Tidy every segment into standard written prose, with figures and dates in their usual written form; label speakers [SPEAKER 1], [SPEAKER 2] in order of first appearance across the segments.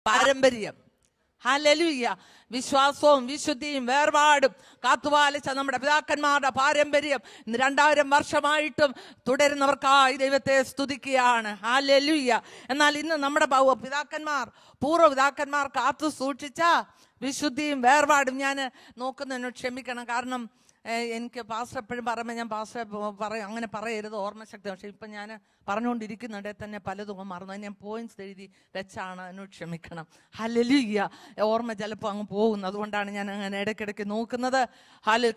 [SPEAKER 1] പാരമ്പര്യം. ഹല്ലേലൂയ. വിശ്വാസവും വിശുദ്ധിയും വേർപാടും കാത്തുപാലിച്ച നമ്മുടെ പിതാക്കന്മാരുടെ പാരമ്പര്യം ഇന്ന് 2000 വർഷമായിട്ടും തുടരുന്നവർക്കായി ദൈവത്തെ സ്തുതിക്കുകയാണ്. ഹല്ലേലൂയ. എന്നാൽ ഇന്ന് നമ്മുടെ പൂർവ്വ പിതാക്കന്മാർ കാത്തു സൂക്ഷിച്ച വിശുദ്ധിയും വേർപാടും ഞാൻ നോക്കുന്നതിനോട് ക്ഷമിക്കണം. കാരണം എനിക്ക് പാസ്റ്റർ എപ്പോഴും പറയുമ്പോൾ ഞാൻ പാസ്റ്റർ അങ്ങനെ പറയരുത്, ഓർമ്മശക്തി. പക്ഷെ ഇപ്പം ഞാൻ പറഞ്ഞുകൊണ്ടിരിക്കുന്നുണ്ടെ തന്നെ പലതും മറന്നു. ഞാൻ പോയിന്റ്സ് എഴുതി വെച്ചാണ്, എന്നോട് ക്ഷമിക്കണം. ഹല്ലേലൂയ. ഓർമ്മ ചിലപ്പോൾ അങ്ങ് പോകുന്നു. അതുകൊണ്ടാണ് ഞാൻ അങ്ങനെ ഇടയ്ക്കിടയ്ക്ക് നോക്കുന്നത്.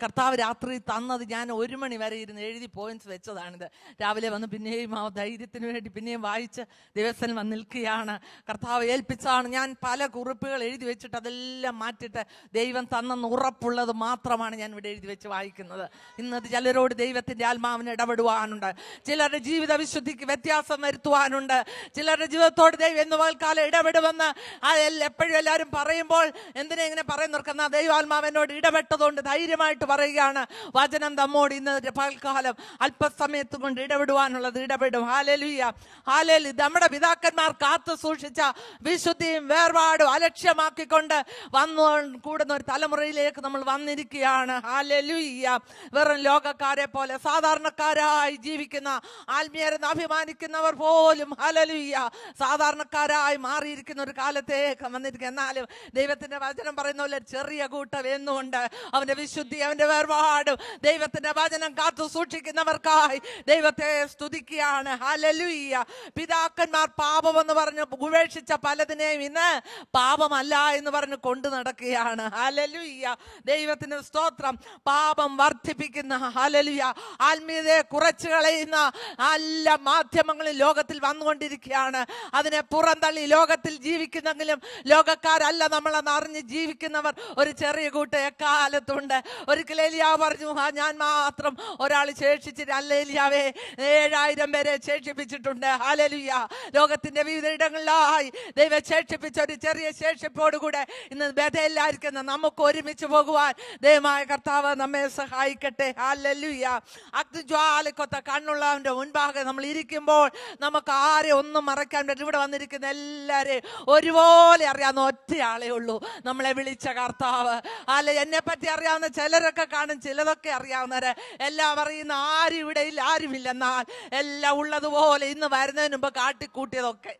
[SPEAKER 1] കർത്താവ് രാത്രി തന്നത് ഞാൻ 1 മണി വരെ ഇരുന്ന് എഴുതി പോയിന്റ്സ് വെച്ചതാണിത്. രാവിലെ വന്ന് പിന്നെയും ആ ധൈര്യത്തിന് വേണ്ടി പിന്നെയും വായിച്ച് ദിവസം വന്ന് നിൽക്കുകയാണ്. കർത്താവ് ഏൽപ്പിച്ചാണ്. ഞാൻ പല കുറിപ്പുകൾ എഴുതി വെച്ചിട്ട് അതെല്ലാം മാറ്റിയിട്ട് ദൈവം തന്നെന്ന് ഉറപ്പുള്ളത് മാത്രമാണ് ഞാൻ ഇവിടെ എഴുതി വെച്ച് വായിക്കുന്നത്. ഇന്നത് ചിലരോട് ദൈവത്തിന്റെ ആത്മാവിന് ഇടപെടുവാനുണ്ട്. ചിലരുടെ ജീവിത വിശുദ്ധിക്ക് വ്യത്യാസം വരുത്തുവാനുണ്ട്. ചിലരുടെ ജീവിതത്തോട് ദൈവം എന്ന് പകൽക്കാലം ഇടപെടുമെന്ന് എപ്പോഴും എല്ലാവരും പറയുമ്പോൾ എന്തിനാ ഇങ്ങനെ പറയുന്നവർക്കെന്നാ ദൈവാത്മാവിനോട് ഇടപെട്ടതുകൊണ്ട് ധൈര്യമായിട്ട് പറയുകയാണ്. വചനം നമ്മോട് ഇന്ന് പകൽക്കാലം അല്പസമയത്ത് കൊണ്ട് ഇടപെടുവാനുള്ളത് ഇടപെടും. ഹല്ലേലൂയ. ഹല്ലേലൂയ. നമ്മുടെ പിതാക്കന്മാർ കാത്തു സൂക്ഷിച്ച വിശുദ്ധിയും വേർപാടും അലക്ഷ്യമാക്കിക്കൊണ്ട് കൂടുന്ന ഒരു തലമുറയിലേക്ക് നമ്മൾ വന്നിരിക്കുകയാണ്. ഹല്ലേലൂയ. വെറും ലോകക്കാരെ പോലെ സാധാരണക്കാരായി ജീവിക്കുന്ന ആത്മീയരെന്ന് അഭിമാനിക്കുന്നവർ പോലും ഹല്ലേലൂയ സാധാരണക്കാരായി മാറിയിരിക്കുന്ന ഒരു കാലത്തേക്ക് വന്നിരിക്കുക. എന്നാലും ദൈവത്തിന്റെ വചനം പറയുന്ന പോലെ ചെറിയ കൂട്ടം എന്നുകൊണ്ട് അവന്റെ വിശുദ്ധി അവന്റെ വേർപാടും ദൈവത്തിന്റെ വചനം കാത്തു സൂക്ഷിക്കുന്നവർക്കായി ദൈവത്തെ സ്തുതിക്കുകയാണ്. ഹല്ലേലൂയ. പിതാക്കന്മാർ പാപമെന്ന് പറഞ്ഞ് ഉപേക്ഷിച്ച പലതിനെയും ഇന്ന് പാപമല്ല എന്ന് പറഞ്ഞ് കൊണ്ടു നടക്കുകയാണ്. ഹല്ലേലൂയ. ദൈവത്തിന് സ്തോത്രം. പാപം വർദ്ധിപ്പിക്കുന്ന ഹല്ലേലൂയ ആത്മീയതയെ കുറച്ചു കളയുന്ന എല്ലാ മാധ്യമങ്ങളും ലോകത്തിൽ വന്നുകൊണ്ടിരിക്കുകയാണ്. അതിനെ പുറന്തള്ളി ലോകത്തിൽ ജീവിക്കുന്നെങ്കിലും ലോകക്കാരല്ല നമ്മളെന്ന് അറിഞ്ഞ് ജീവിക്കുന്നവർ ഒരു ചെറിയ കൂട്ടം എക്കാലത്തുണ്ട്. ഒരിക്കൽ ഏലിയാവ് പറഞ്ഞു, ഞാൻ മാത്രം ഒരാൾ ശേഷിച്ചിട്ട് അല്ല ഏലിയാവേ 7000 പേരെ ശേഷിപ്പിച്ചിട്ടുണ്ട്. ഹല്ലേലൂയ. ലോകത്തിന്റെ വിവിധ ഇടങ്ങളിലായി ദൈവം ശേഷിപ്പിച്ച ഒരു ചെറിയ ശേഷിപ്പോടുകൂടെ ഇന്ന് ബഥേലിലായിരിക്കുന്ന നമുക്ക് ഒരുമിച്ച് പോകുവാൻ ദൈവമായ കർത്താവ് നമ്മെ സഹായിക്കട്ടെ. ഹല്ലേലൂയ. അഗ്നിജ്വാലക്കൊത്ത കണ്ണുള്ളവന്റെ മുൻപാകെ നമ്മൾ ഇരിക്കുമ്പോൾ നമുക്ക് ആരെ ഒന്നും മറക്കാൻ പറ്റും. ഇവിടെ വന്നിരിക്കുന്ന എല്ലാവരെയും ഒരുപോലെ അറിയാവുന്ന ഒറ്റയാളേ ഉള്ളൂ, നമ്മളെ വിളിച്ച കർത്താവ്. അല്ലെ, എന്നെ പറ്റി അറിയാവുന്ന ചിലരൊക്കെ കാണും, ചിലതൊക്കെ അറിയാവുന്നവര്. എല്ലാം അറിയുന്ന ആരും ഇവിടെ ഇല്ല, ആരുമില്ലെന്നാൽ എല്ലാം ഉള്ളതുപോലെ ഇന്ന് വരുന്നതിന് മുമ്പ് കാട്ടിക്കൂട്ടിയതൊക്കെ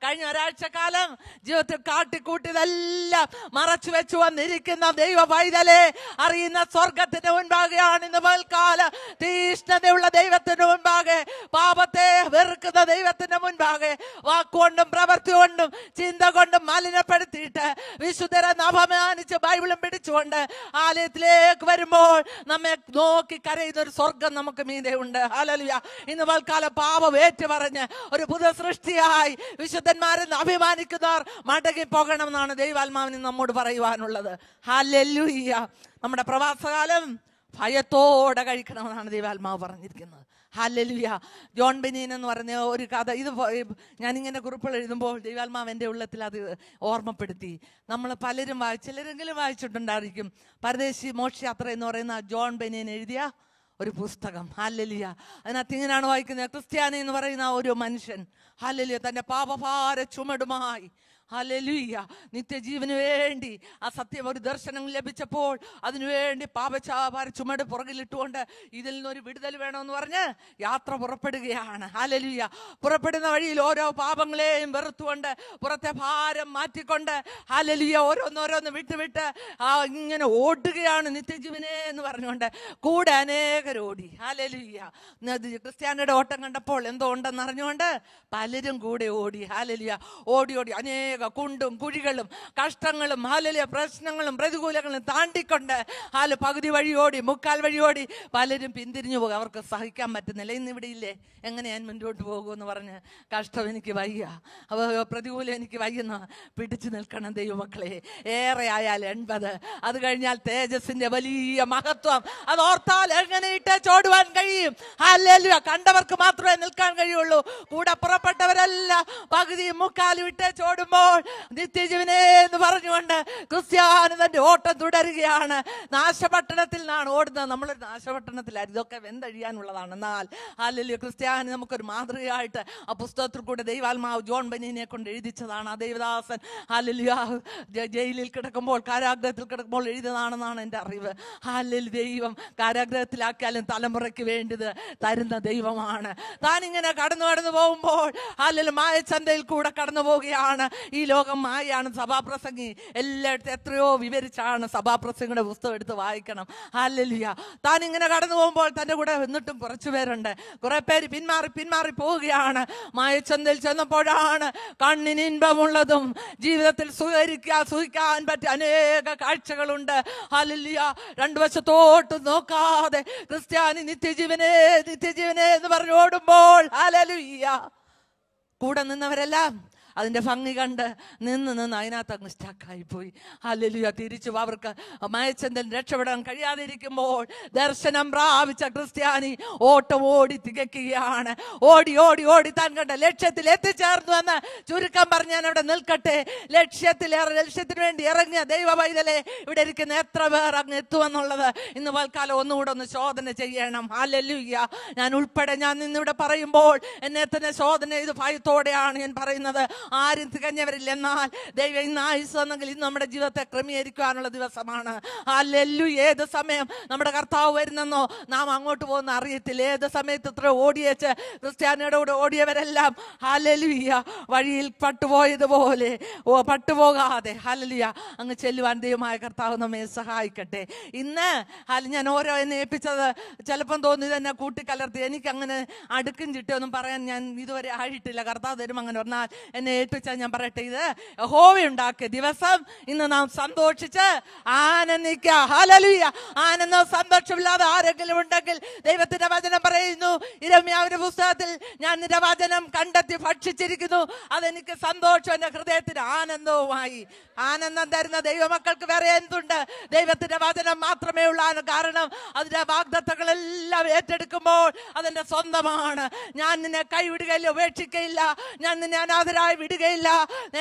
[SPEAKER 1] കഴിഞ്ഞ ഒരാഴ്ചക്കാലം ജീവിതത്തിൽ കാട്ടിക്കൂട്ടിയതെല്ലാം മറച്ചു വെച്ചു വന്നിരിക്കുന്ന ദൈവ പൈതലെ അറിയുന്ന സ്വർഗത്തിന്റെ മുൻപാകെയാണ് ഇന്ന് പകൽക്കാലം. തീഷ്ണതയുള്ള ദൈവത്തിന്റെ മുൻപാകെ, പാപത്തെ വെറുക്കുന്ന ദൈവത്തിന്റെ മുൻപാകെ വാക്കുകൊണ്ടും പ്രവൃത്തി കൊണ്ടും ചിന്ത കൊണ്ടും മലിനപ്പെടുത്തിയിട്ട് വിശുദ്ധരെ അപമാനിച്ച് ബൈബിളും പിടിച്ചുകൊണ്ട് ആലയത്തിലേക്ക് വരുമ്പോൾ നമ്മെ നോക്കി കരയുന്ന ഒരു സ്വർഗം നമുക്ക് മീതെ ഉണ്ട്. ഹല്ലേലൂയ. ഇന്ന് പകൽക്കാലം പാപം ഏറ്റുപറഞ്ഞ് ഒരു പുതു സൃഷ്ടിയായി വിശുദ്ധ അഭിമാനിക്കുന്നവർ മടങ്ങി പോകണം എന്നാണ് ദൈവാത്മാവിന് നമ്മോട് പറയുവാനുള്ളത്. ഹല്ലേലൂയ. നമ്മുടെ പ്രവാസകാലം ഭയത്തോടെ കഴിക്കണമെന്നാണ് ദൈവാത്മാവ് പറഞ്ഞിരിക്കുന്നത്. ഹല്ലേലൂയ. ജോൺ ബെനീൻ എന്ന് പറഞ്ഞ ഒരു കഥ, ഇത് ഞാനിങ്ങനെ കുറിപ്പുകൾ എഴുതുമ്പോൾ ദൈവാത്മാവ് എൻ്റെ ഉള്ളത്തിൽ അത് ഓർമ്മപ്പെടുത്തി. നമ്മൾ പലരും ചിലരെങ്കിലും വായിച്ചിട്ടുണ്ടായിരിക്കും. പരദേശി മോക്ഷയാത്ര എന്ന് പറയുന്ന ജോൺ ബെനീൻ എഴുതിയ ഒരു പുസ്തകം. ഹല്ലേലൂയ. അതിനകത്ത് ഇങ്ങനെയാണ് വായിക്കുന്നത്. ക്രിസ്ത്യാനി എന്ന് പറയുന്ന ഒരു മനുഷ്യൻ ഹല്ലേലൂയ തന്റെ പാപഭാര ചുമടുമായി ഹല്ലേലൂയ നിത്യജീവന് വേണ്ടി ആ സത്യം ഒരു ദർശനം ലഭിച്ചപ്പോൾ അതിനുവേണ്ടി പാപഭാര ചുമട് പുറകിലിട്ടുകൊണ്ട് ഇതിൽ നിന്നൊരു വിടുതൽ വേണമെന്ന് പറഞ്ഞ് യാത്ര പുറപ്പെടുകയാണ്. ഹല്ലേലൂയ. പുറപ്പെടുന്ന വഴിയിൽ ഓരോ പാപങ്ങളെയും വെറുത്തുകൊണ്ട് പുറത്തെ ഭാരം മാറ്റിക്കൊണ്ട് ഹല്ലേലൂയ ഓരോന്നോരോന്ന് വിട്ട് ഇങ്ങനെ ഓടുകയാണ് നിത്യജീവനെ എന്ന് പറഞ്ഞുകൊണ്ട്. കൂടെ അനേകരോടി. ഹല്ലേലൂയ. ക്രിസ്ത്യാനിയുടെ ഓട്ടം കണ്ടപ്പോൾ എന്തോ ഉണ്ടെന്ന് അറിഞ്ഞുകൊണ്ട് പലരും കൂടെ ഓടി. ഹല്ലേലൂയ. ഓടി അനേക കുണ്ടും കുഴികളും കഷ്ടങ്ങളും ഹല്ലേലൂയ പ്രശ്നങ്ങളും പ്രതികൂലങ്ങളും താണ്ടിക്കൊണ്ട് പകുതി വഴിയോടി മുക്കാൽ വഴിയോടി പലരും പിന്തിരിഞ്ഞു പോകും. അവർക്ക് സഹിക്കാൻ പറ്റുന്നില്ല. ഇന്ന് ഇവിടെ ഇല്ലേ, എങ്ങനെ ഞാൻ മുന്നോട്ട് പോകുമെന്ന് പറഞ്ഞ് കഷ്ടം എനിക്ക് വയ്യ, പ്രതികൂലം എനിക്ക് വയ്യെന്ന് പിടിച്ചു നിൽക്കണം ദൈവമക്കളെ. ഏറെ ആയാൽ 80, അത് കഴിഞ്ഞാൽ തേജസ്സിന്റെ വലിയ മഹത്വം. അത് ഓർത്താൽ എങ്ങനെ ഇട്ട് ചോടുവാൻ കഴിയും? ഹല്ലേലൂയ. കണ്ടവർക്ക് മാത്രമേ നിൽക്കാൻ കഴിയുള്ളൂ. കൂടെ പുറപ്പെട്ടവരെല്ലാം പകുതിയും മുക്കാലും ഇട്ട് ചോടുമ്പോൾ വരുമ്പോൾ നിത്യജീവനെ എന്ന് പറഞ്ഞുകൊണ്ട് ക്രിസ്ത്യാനി തന്റെ ഓട്ടം തുടരുകയാണ്. നാശപട്ടണത്തിൽ നിന്നാണ് ഓടുന്നത്. നമ്മളൊരു നാശപട്ടണത്തിലായിരുന്നു, ഇതൊക്കെ വെന്തഴിയാനുള്ളതാണ്. എന്നാൽ ഹല്ലേലൂയ, ക്രിസ്ത്യാനി നമുക്കൊരു മാതൃകയായിട്ട് ആ പുസ്തകത്തിൽ കൂടെ ദൈവാത്മാവ് ജോൺ ബെന്നിനെ കൊണ്ട് എഴുതിച്ചതാണ്. ആ ദേവദാസൻ ഹല്ലേലൂയ ജയിലിൽ കിടക്കുമ്പോൾ, കാരാഗ്രഹത്തിൽ കിടക്കുമ്പോൾ എഴുതിയതാണെന്നാണ് എൻ്റെ അറിവ്. ഹല്ലേലൂയ, ദൈവം കാരാഗ്രഹത്തിലാക്കിയാലും തലമുറയ്ക്ക് വേണ്ടത് തരുന്ന ദൈവമാണ്. താൻ ഇങ്ങനെ കടന്നു പോകുമ്പോൾ ഹല്ലേലൂയ മായച്ചന്തയിൽ കൂടെ കടന്നു പോവുകയാണ്. ഈ ലോകം മായയാണ്. സഭാപ്രസംഗി എല്ലായിടത്തും എത്രയോ വിവരിച്ചാണ് സഭാപ്രസംഗിയുടെ പുസ്തകം എടുത്ത് വായിക്കണം. ഹല്ലേലൂയ, താൻ ഇങ്ങനെ കടന്നു പോകുമ്പോൾ തൻ്റെ കൂടെ എന്നിട്ടും കുറച്ചു പേരുണ്ട്. കുറെ പേര് പിന്മാറി പോവുകയാണ്. മായച്ചന്തയിൽ ചെന്നപ്പോഴാണ് കണ്ണിന് ഇൻപമുള്ളതും ജീവിതത്തിൽ സുഖിക്കാൻ പറ്റിയ അനേക കാഴ്ചകളുണ്ട്. ഹല്ലേലൂയ, രണ്ടു വശത്തോട്ട് നോക്കാതെ ക്രിസ്ത്യാനി നിത്യജീവനെ എന്ന് പറഞ്ഞു ഓടുമ്പോൾ ഹല്ലേലൂയ, കൂടെ നിന്നവരെല്ലാം അതിൻ്റെ ഭംഗി കണ്ട് നിന്ന് അതിനകത്ത് അങ്ങ് സ്റ്റക്കായി പോയി. ഹല്ലേലൂയ, തിരിച്ചു അവർക്ക് മായച്ചന്തൽ രക്ഷപ്പെടാൻ കഴിയാതെ ഇരിക്കുമ്പോൾ ദർശനം പ്രാപിച്ച ക്രിസ്ത്യാനി ഓട്ടം ഓടി തികയ്ക്കുകയാണ്. ഓടി താൻ കണ്ട ലക്ഷ്യത്തിൽ എത്തിച്ചേർന്നു എന്ന് ചുരുക്കം പറഞ്ഞ് ഞാൻ അവിടെ നിൽക്കട്ടെ. ലക്ഷ്യത്തിന് വേണ്ടി ഇറങ്ങിയ ദൈവ പൈതലെ, ഇവിടെ ഇരിക്കുന്ന എത്ര പേർ അങ്ങ് എത്തുമെന്നുള്ളത് ഇന്ന് പൽക്കാലം ഒന്നുകൂടെ ഒന്ന് ശോധന ചെയ്യണം. ഹല്ലേലൂയ, ഞാൻ ഉൾപ്പെടെ ഞാൻ ഇന്നിവിടെ പറയുമ്പോൾ എന്നെ തന്നെ ശോധന ചെയ്ത് ഭയത്തോടെയാണ് ഞാൻ പറയുന്നത്. ആരും തികഞ്ഞവരില്ല. എന്നാൽ ദൈവം ഇന്ന് ആയുസ് തന്നെങ്കിൽ ഇന്ന് നമ്മുടെ ജീവിതത്തെ ക്രമീകരിക്കാനുള്ള ദിവസമാണ്. ഹല്ലേലൂയ, ഏത് സമയം നമ്മുടെ കർത്താവ് വരുന്നെന്നോ നാം അങ്ങോട്ട് പോകുന്ന അറിയത്തില്ല. ഏത് സമയത്ത് ഇത്ര ഓടിയേച്ച് ക്രിസ്ത്യാനിയുടെ കൂടെ ഓടിയവരെല്ലാം ഹല്ലേലൂയ വഴിയിൽ പട്ടുപോയതുപോലെ പട്ടുപോകാതെ ഹല്ലേലൂയ അങ്ങ് ചെല്ലുവാൻ ദൈവമായ കർത്താവ് നമ്മെ സഹായിക്കട്ടെ. ഇന്ന് ഞാൻ ഓരോ എന്നെ ഏൽപ്പിച്ചത് ചിലപ്പം തോന്നി തന്നെ കൂട്ടിക്കലർത്തി. എനിക്കങ്ങനെ അടുക്കും ചിട്ടയൊന്നും പറയാൻ ഞാൻ ഇതുവരെ ആയിട്ടില്ല. കർത്താവ് തരും അങ്ങനെ പറഞ്ഞാൽ എന്നെ ഏൽപ്പിച്ചാൽ ഞാൻ പറയട്ടെ, ഇത് യഹോവയുണ്ടാക്കിയ ദിവസം. ഇന്ന് നാം സന്തോഷിച്ച് ആനന്ദിക്കുക. ഹല്ലേലൂയ, ആനന്ദം സന്തോഷമില്ലാതെ ആരെങ്കിലും ഉണ്ടെങ്കിൽ ദൈവത്തിന്റെ വചനം പറയുന്നു, യിരെമ്യാവിന്റെ പുസ്തകത്തിൽ, ഞാൻ നിന്റെ വചനം കണ്ടെത്തി ഭക്ഷിച്ചിരിക്കുന്നു, അതെനിക്ക് സന്തോഷം, എന്റെ ഹൃദയത്തിന് ആനന്ദവുമായി. ആനന്ദം തരുന്ന ദൈവമക്കൾക്ക് വേറെ എന്തുണ്ട്? ദൈവത്തിന്റെ വചനം മാത്രമേ ഉള്ളൂ. കാരണം അതിന്റെ വാഗ്ദത്തങ്ങളെല്ലാം ഏറ്റെടുക്കുമ്പോൾ അതെന്റെ സ്വന്തമാണ്. ഞാൻ നിന്നെ കൈവിടുകയില്ല, ഉപേക്ഷിക്കയില്ല, ഞാൻ നിന്നെ അനാഥരായി വിടുകയില്ല.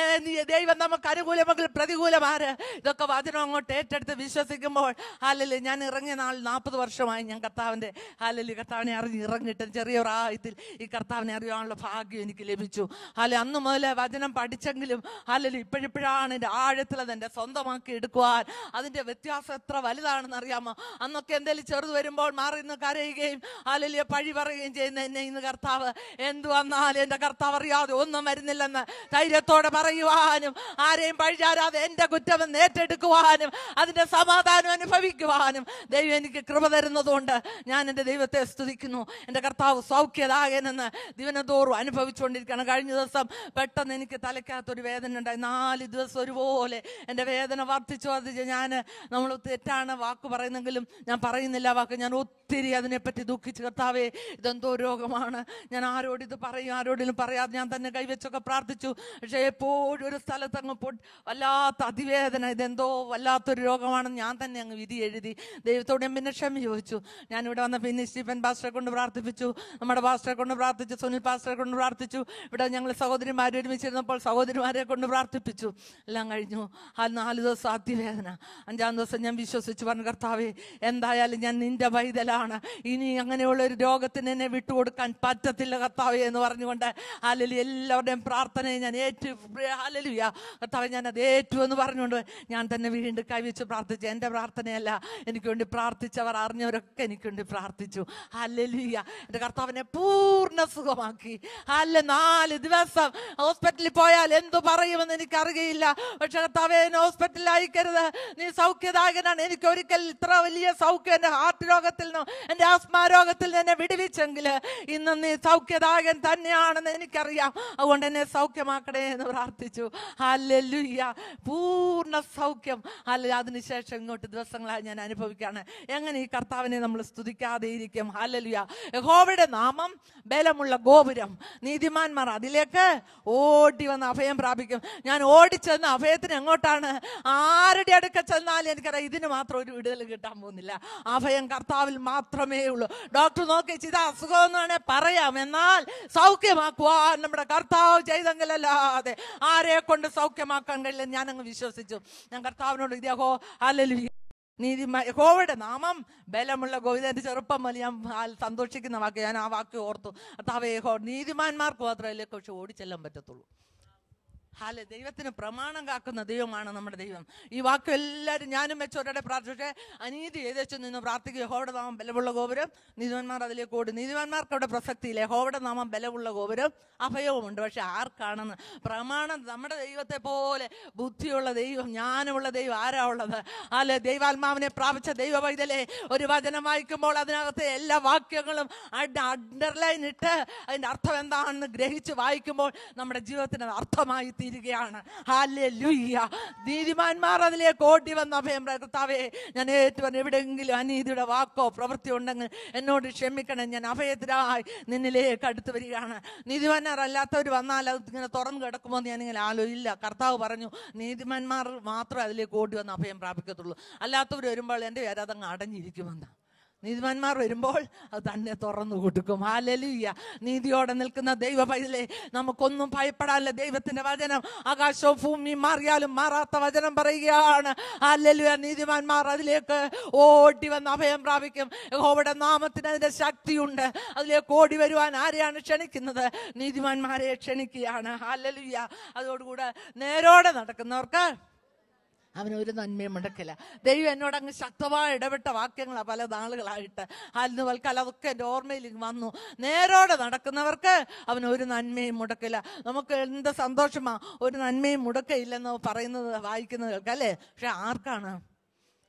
[SPEAKER 1] ദൈവം നമുക്ക് അനുകൂലമെങ്കിൽ പ്രതികൂലമാര്. ഇതൊക്കെ വചനം അങ്ങോട്ട് ഏറ്റെടുത്ത് വിശ്വസിക്കുമ്പോൾ ഹല്ലേലൂയ, ഞാൻ ഇറങ്ങിയ നാൾ 40 വർഷമായി ഞാൻ കർത്താവിന്റെ ഹല്ലേലൂയ കർത്താവിനെ ഇറങ്ങിയിട്ട് ചെറിയൊരായത്തിൽ ഈ കർത്താവിനെ അറിയാനുള്ള ഭാഗ്യം എനിക്ക് ലഭിച്ചു. അന്ന് മുതൽ വചനം പഠിച്ചെങ്കിലും ഹല്ലേലൂയ ഇപ്പോഴിപ്പോഴാണ് എൻ്റെ ആഴത്തിൽ അതെൻ്റെ സ്വന്തമാക്കി എടുക്കുവാൻ അതിൻ്റെ വ്യത്യാസം എത്ര വലുതാണെന്ന് അറിയാമോ? അന്നൊക്കെ എന്തെങ്കിലും ചെറുത് വരുമ്പോൾ മാറി നിന്ന് കരയുകയും ഹല്ലേലൂയ പഴി പറയുകയും ചെയ്യുന്ന എന്നെ ഇന്ന് കർത്താവ് എന്തു വന്നാലും എൻ്റെ കർത്താവ് അറിയാതെ ഒന്നും വരുന്നില്ലെന്ന് ധൈര്യത്തോടെ പറയുവാനും ആരെയും പഴിചാരാതെ എൻ്റെ കുറ്റമെന്ന് ഏറ്റെടുക്കുവാനും അതിൻ്റെ സമാധാനം അനുഭവിക്കുവാനും ദൈവം എനിക്ക് കൃപ തരുന്നതുകൊണ്ട് ഞാൻ എൻ്റെ ദൈവത്തെ സ്തുതിക്കുന്നു. എൻ്റെ കർത്താവ് സൗഖ്യദായകനെന്ന് ദിവനതോറും അനുഭവിച്ചുകൊണ്ടിരിക്കുകയാണ്. കഴിഞ്ഞ ദിവസം പെട്ടെന്ന് എനിക്ക് തലയ്ക്കകത്തൊരു വേദന ഉണ്ടായി. 4 ദിവസം ഒരുപോലെ എൻ്റെ വേദന വർദ്ധിച്ചു. നമ്മൾ തെറ്റാണ് വാക്ക് പറയുന്നെങ്കിലും ഞാൻ പറയുന്നില്ല വാക്ക്. ഞാൻ ഒത്തിരി അതിനെപ്പറ്റി ദുഃഖിച്ച്, കർത്താവേ ഇതെന്തോ രോഗമാണ്, ഞാൻ ആരോടിത് പറയും, ആരോടിലും പറയാതെ ഞാൻ തന്നെ കൈവച്ചൊക്കെ പ്രാർത്ഥിച്ചു. പക്ഷേ എപ്പോഴും ഒരു സ്ഥലത്ത് അങ്ങ് വല്ലാത്ത അതിവേദന, ഇതെന്തോ വല്ലാത്തൊരു രോഗമാണെന്ന് ഞാൻ തന്നെ അങ്ങ് വിധി എഴുതി. ദൈവത്തോട് ഞാൻ പിന്നെ ക്ഷമ ചോദിച്ചു. ഞാനിവിടെ വന്ന പിന്നെ സ്റ്റീഫൻ പാസ്റ്ററെ കൊണ്ട് പ്രാർത്ഥിപ്പിച്ചു, നമ്മുടെ പാസ്റ്ററെ കൊണ്ട് പ്രാർത്ഥിച്ചു, സുനിൽ പാസ്റ്ററെ കൊണ്ട് പ്രാർത്ഥിച്ചു. ഇവിടെ ഞങ്ങൾ സഹോദരിമാർ ഒരുമിച്ചിരുന്നപ്പോൾ സഹോദരിമാരെ കൊണ്ട് പ്രാർത്ഥിപ്പിച്ചു. എല്ലാം കഴിഞ്ഞു. 4 ദിവസം അതിവേദന. 5-ാം ദിവസം ഞാൻ വിശ്വസിച്ചു പറഞ്ഞു, കർത്താവേ എന്തായാലും ഞാൻ നിന്റെ പൈതലാണ്, ഇനി അങ്ങനെയുള്ള ഒരു രോഗത്തിന് എന്നെ വിട്ടുകൊടുക്കാൻ പറ്റത്തില്ല കർത്താവേ എന്ന് പറഞ്ഞുകൊണ്ട് ഹല്ലേലൂയ എല്ലാവരുടെയും പ്രാർത്ഥനയെ ഞാൻ ഏറ്റു. ഹല്ലേലൂയ കർത്താവേ ഞാൻ അത് ഏറ്റു എന്ന് പറഞ്ഞുകൊണ്ട് ഞാൻ തന്നെ വീണ്ടും കൈവച്ച് പ്രാർത്ഥിച്ചു. എൻ്റെ പ്രാർത്ഥനയല്ല, എനിക്ക് വേണ്ടി പ്രാർത്ഥിച്ചവർ അറിഞ്ഞവരൊക്കെ എനിക്ക് വേണ്ടി പ്രാർത്ഥിച്ചു. ഹല്ലേലൂയ, എൻ്റെ കർത്താവിനെ പൂർണ്ണ സുഖമാക്കി. 4 ദിവസം ഹോസ്പിറ്റലിൽ പോയാൽ എന്തു പറയുമെന്ന് എനിക്കറിയില്ല. പക്ഷെ കർത്താവേ എന്നെ ഹോസ്പിറ്റലിൽ അയക്കരുത്, നീ സൗഖ്യദായകനാണ്. എനിക്ക് ഒരിക്കൽ ഇത്ര വലിയ സൗഖ്യം എൻ്റെ ഹാർട്ട് രോഗത്തിൽ നിന്നും എൻ്റെ ആസ്മാ രോഗത്തിൽ നിന്ന് എന്നെ വിടുവിച്ചെങ്കിൽ ഇന്ന് നീ സൗഖ്യദായകൻ തന്നെയാണെന്ന് എനിക്കറിയാം. അതുകൊണ്ട് എന്നെ സൗഖ്യമാക്കണേ എന്ന് പ്രാർത്ഥിച്ചു. ഹല്ലേലൂയ, പൂർണ്ണ സൗഖ്യം. അതിനുശേഷം ഇങ്ങോട്ട് ദിവസങ്ങളായി ഞാൻ അനുഭവിക്കുകയാണ്. എങ്ങനെ ഈ കർത്താവിനെ നമ്മൾ സ്തുതിക്കാതെ ഇരിക്കും? ഹല്ലേലൂയ, യഹോവയുടെ നാമം ബലമുള്ള ഗോപുരം, നീതിമാന്മാർ അതിലേക്ക് ഓടി വന്ന് അഭയം പ്രാപിക്കും. ഞാൻ ഓടിച്ചെന്ന് അഭയത്തിന് എങ്ങോട്ടാണ്? ആരുടെ അടുക്ക ചെന്നാലും എനിക്കറിയാം ഇതിന് മാത്രം ഒരു വിടുതൽ കിട്ടാൻ പോകുന്നില്ല. അഭയം കർത്താവിൽ മാത്രമേ ഉള്ളൂ. ഡോക്ടർ നോക്കി ഇത് അസുഖം എന്ന് വേണേൽ പറയാം, എന്നാൽ സൗഖ്യമാക്കുവാൻ നമ്മുടെ കർത്താവ് ചെയ്തെങ്കിൽ ദൈവമെങ്കിലല്ലാതെ ആരെ കൊണ്ട് സൗഖ്യമാക്കാൻ കഴിയില്ല. ഞാനങ്ങ് വിശ്വസിച്ചു. ഞാൻ കർത്താവിനോട് ഇതേഹോ ഹല്ലേലൂയ, യഹോവയുടെ നാമം ബലമുള്ള ഗോവിന്ദ. എൻ്റെ ചെറുപ്പം മുതൽ ഞാൻ സന്തോഷിക്കുന്ന വാക്ക്, ഞാൻ ആ വാക്ക് ഓർത്തു. കർത്താവേ, നീതിമാന്മാർക്ക് മാത്രമല്ലേ പക്ഷെ ഓടിച്ചെല്ലാൻ പറ്റത്തുള്ളൂ. ദൈവത്തിന് പ്രമാണം കാക്കുന്ന ദൈവമാണ് നമ്മുടെ ദൈവം. ഈ വാക്ക് എല്ലാവരും ഞാനും വെച്ചവരുടെ പ്രാർത്ഥിച്ചേ അനീതി ഏകദേശം നിന്ന് പ്രാർത്ഥിക്കുക. യഹോവയുടെ നാമം ബലമുള്ള ഗോപുരം, നീതിമാന്മാർ അതിലേക്ക് ഓടും. നീതിമാന്മാർക്ക് അവിടെ പ്രസക്തിയില്ല. യഹോവയുടെ നാമം ബലമുള്ള ഗോപുരം, അഭയവുമുണ്ട്. പക്ഷെ ആർക്കാണെന്ന് പ്രമാണം? നമ്മുടെ ദൈവത്തെ പോലെ ബുദ്ധിയുള്ള ദൈവം, ജ്ഞാനമുള്ള ദൈവം ആരാ ഉള്ളത്? ദൈവാത്മാവിനെ പ്രാപിച്ച ദൈവ പൈതലേ, ഒരു വചനം വായിക്കുമ്പോൾ അതിനകത്തെ എല്ലാ വാക്യങ്ങളും അണ്ടർലൈൻ ഇട്ട് അതിൻ്റെ അർത്ഥം എന്താണെന്ന് ഗ്രഹിച്ച് വായിക്കുമ്പോൾ നമ്മുടെ ജീവിതത്തിന് അത് അർത്ഥമായി തീരുകയാണ്. ഹല്ലേലൂയ. നീതിമാന്മാർ അതിലേക്ക് ഓടി വന്ന അഭയം. കർത്താവേ, ഞാൻ ഏറ്റവും എവിടെയെങ്കിലും അനീതിയുടെ വാക്കോ പ്രവൃത്തിയോ ഉണ്ടെങ്കിൽ എന്നോട് ക്ഷമിക്കണം. ഞാൻ അഭയത്തിനായി നിന്നിലേക്ക് അടുത്ത് വരികയാണ്. നീതിമാന്മാരല്ലാത്തവർ വന്നാൽ അത് ഇങ്ങനെ തുറന്നു കിടക്കുമോ എന്ന് ഞാനിങ്ങനെ ആലോചില്ല. കർത്താവ് പറഞ്ഞു നീതിമാന്മാർ മാത്രമേ അതിലേക്ക് ഓടി വന്ന് അഭയം പ്രാപിക്കത്തുള്ളൂ. അല്ലാത്തവർ വരുമ്പോൾ എൻ്റെ പേര് അതങ്ങ് അടഞ്ഞിരിക്കുമെന്ന്. നീതിമാന്മാർ വരുമ്പോൾ അത് തന്നെ തുറന്നു കൊടുക്കും. ഹല്ലേലൂയ. നീതിയോടെ നിൽക്കുന്ന ദൈവ പൈതലേ, നമുക്കൊന്നും ഭയപ്പെടാനില്ല. ദൈവത്തിന്റെ വചനം ആകാശവും ഭൂമിയും മാറിയാലും മാറാത്ത വചനം പറയുകയാണ്. ഹല്ലേലൂയ. നീതിമാന്മാർ അതിലേക്ക് ഓടി വന്ന് അഭയം പ്രാപിക്കും. യഹോവയുടെ നാമത്തിന് അതിന്റെ ശക്തിയുണ്ട്. അതിലേക്ക് ഓടി വരുവാൻ ആരെയാണ് ക്ഷണിക്കുന്നത്? നീതിമാന്മാരെ ക്ഷണിക്കുകയാണ്. ഹല്ലേലൂയ. അതോടുകൂടെ നേരോടെ നടക്കുന്നവർക്ക് അവനൊരു നന്മയും മുടക്കില്ല. ദൈവം എന്നോട് അങ്ങ് ശക്തമായി ഇടപെട്ട വാക്യങ്ങളാണ് പല നാളുകളായിട്ട്. അന്ന് വൽക്കാലം അതൊക്കെ എൻ്റെ ഓർമ്മയിൽ വന്നു. നേരോടെ നടക്കുന്നവർക്ക് അവനൊരു നന്മയും മുടക്കില്ല. നമുക്ക് എന്ത് സന്തോഷമാ ഒരു നന്മയും മുടക്കയില്ലെന്ന് പറയുന്നത് വായിക്കുന്നത് കേൾക്കാം, അല്ലേ? പക്ഷെ ആർക്കാണ്?